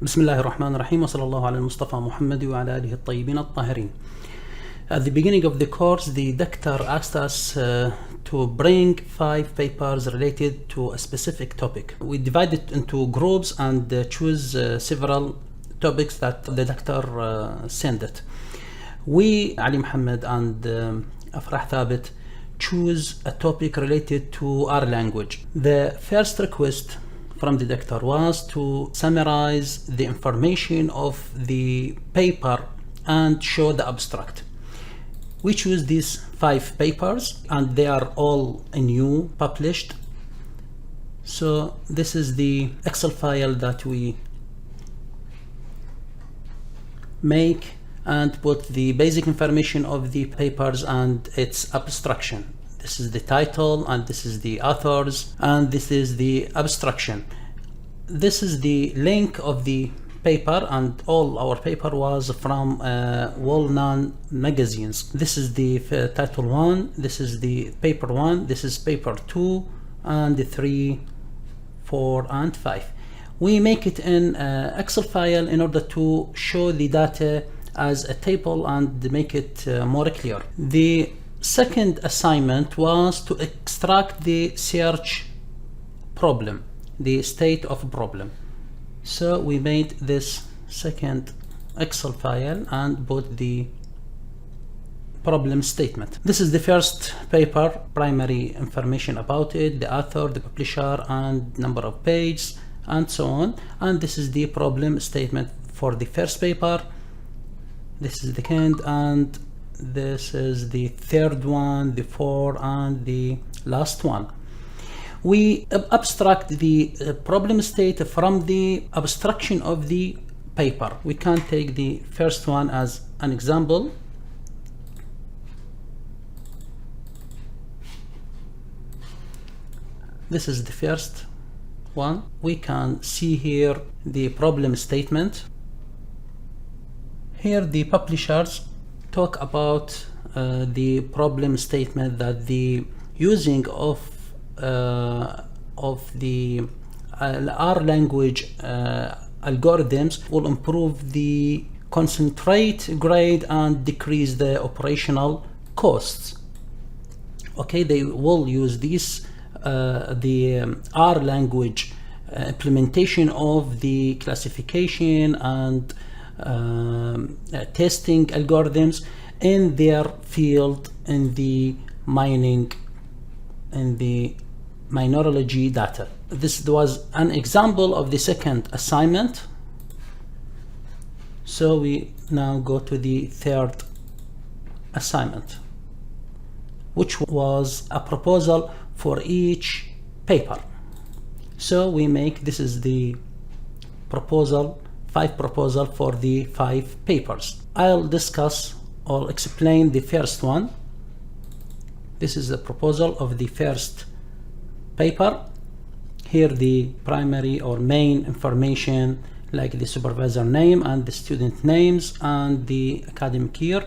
بسم الله الرحمن الرحيم وصلى الله على المصطفى محمد وعلى آله الطيبين الطاهرين. At the beginning of the course, the doctor asked us to bring 5 papers related to a specific topic. We divided into groups and choose several topics that the doctor sent it. We, Ali Mohammed and Afrah Thabit, choose a topic related to our language. The first request from the doctor was to summarize the information of the paper and show the abstract. We choose these 5 papers and they are all new, published. So this is the Excel file that we make and put the basic information of the papers and its abstraction. This is the title and this is the authors and this is the abstraction. This is the link of the paper, and all our paper was from well-known magazines. This is the title 1, this is the paper 1, this is paper 2 and the 3, 4 and 5. We make it in Excel file in order to show the data as a table and make it more clear. The second assignment was to extract the search problem, the state of problem. So we made this second Excel file and put the problem statement. This is the first paper, primary information about it, the author, the publisher and number of pages and so on. And this is the problem statement for the first paper. This is the second and this is the third one, the fourth and the last one. We abstract the problem state from the abstraction of the paper. We can take the first one as an example. This is the first one. We can see here the problem statement. Here the publishers talk about the problem statement that the using of the our language algorithms will improve the concentrate grade and decrease the operational costs. Okay, they will use this our language implementation of the classification and testing algorithms in their field in the mining, in the mineralogy data. This was an example of the second assignment. So we now go to the third assignment, which was a proposal for each paper. So we make, this is the proposal, 5 proposal for the 5 papers. I'll discuss or explain the first one. This is the proposal of the first paper. Here the primary or main information like the supervisor name and the student names and the academic year.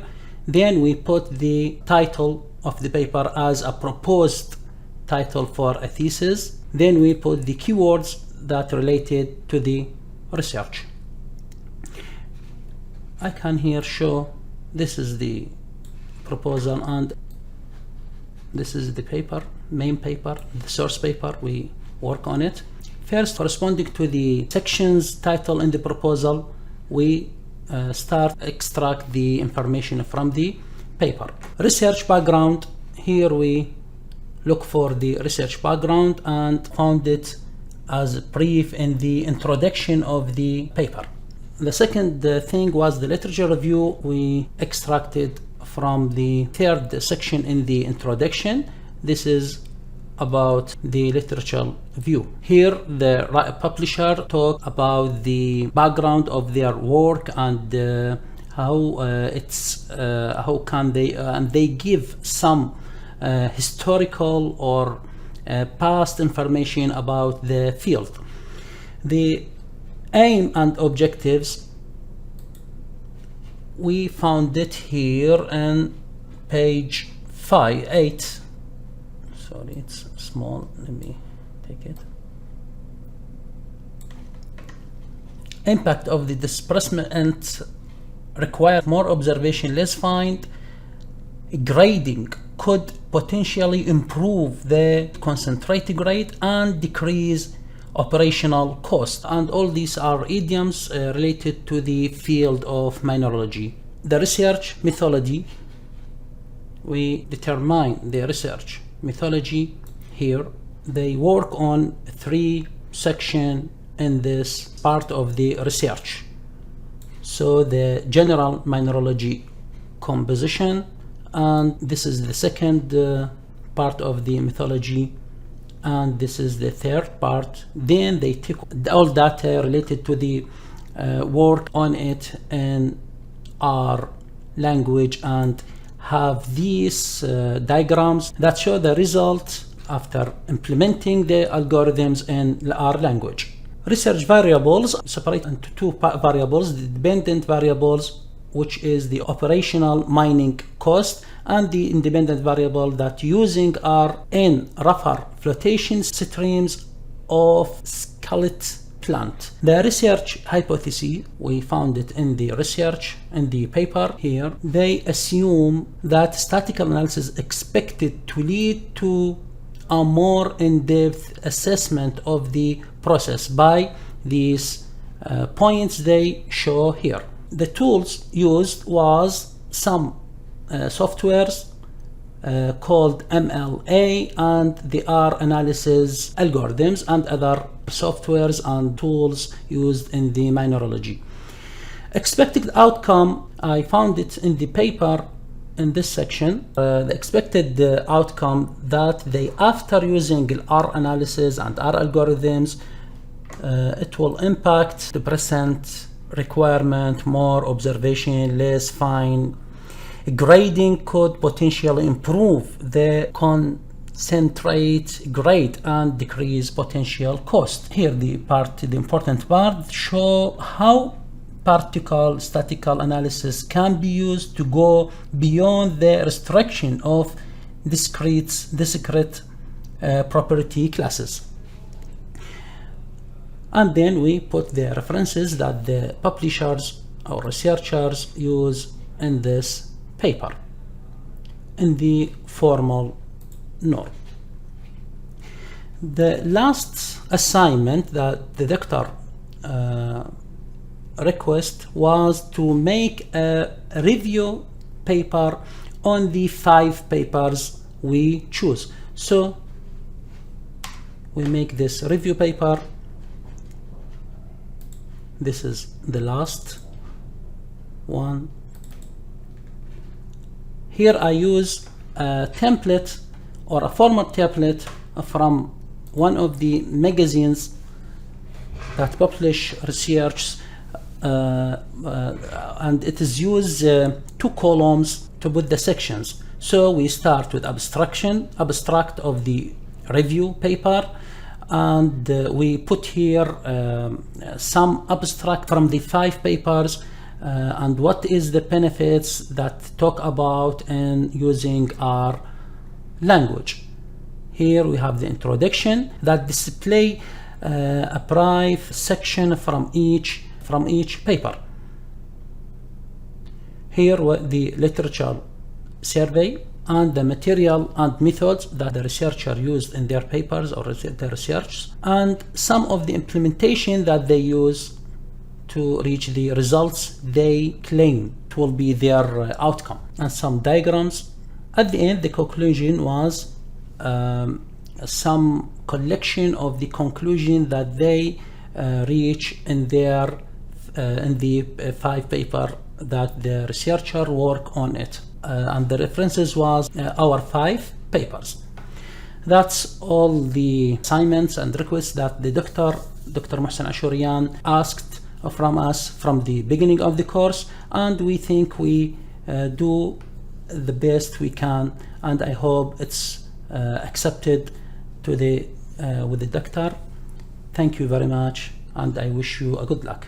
Then we put the title of the paper as a proposed title for a thesis. Then we put the keywords that related to the research. I can here show this is the proposal and this is the paper, main paper, the source paper. We work on it. First, corresponding to the sections title in the proposal, we extract the information from the paper. Research background, here we look for the research background and found it as brief in the introduction of the paper. The second thing was the literature review. We extracted from the third section in the introduction. This is about the literature review. Here the publisher talk about the background of their work and how can they and they give some historical or past information about the field. The aim and objectives, we found it here in page 8. Sorry, it's small. Let me take it. impact of the disbursement require more observation, less find. Grading could potentially improve the concentrated rate and decrease operational cost. And all these are idioms related to the field of mineralogy. The research methodology, we determine the research methodology here. They work on 3 sections in this part of the research. So the general mineralogy composition, and this is the second part of the methodology, and this is the third part. Then they take all data related to the work on it in our language and have these diagrams that show the result after implementing the algorithms in our language. Research variables separate into 2 variables: the dependent variables, which is the operational mining cost, and the independent variable that using are in rougher flotation streams of skeleton plant. The research hypothesis, we found it in the research, in the paper here. They assume that statistical analysis expected to lead to a more in-depth assessment of the process by these points they show here. The tools used was some softwares called MLA and the R analysis algorithms and other softwares and tools used in the mineralogy. Expected outcome, I found it in the paper in this section. The expected outcome that they, after using R analysis and R algorithms, it will impact the present requirement: more observation, less fine. Grading could potentially improve the concentrate grade and decrease potential cost. Here the important part show how particle statistical analysis can be used to go beyond the restriction of discrete property classes. And then we put the references that the publishers or researchers use in this paper in the formal note. The last assignment that the doctor request was to make a review paper on the 5 papers we choose. So we make this review paper. This is the last one. Here I use a template or a format template from one of the magazines that publish research, and it is used 2 columns to put the sections. So we start with abstract of the review paper, and we put here some abstract from the 5 papers and what is the benefits that talk about in using our language. Here we have the introduction that display a brief section from each paper. Here the literature survey and the material and methods that the researcher used in their papers or their research, and some of the implementation that they use to reach the results they claim it will be their outcome, and some diagrams. At the end, the conclusion was some collection of the conclusion that they reach in their in the 5 paper that the researcher work on it, and the references was our 5 papers. That's all the assignments and requests that the Dr. Mohsen Ashurian asked from us from the beginning of the course, and we think we do the best we can, and I hope it's accepted to the with the doctor. Thank you very much, and I wish you a good luck.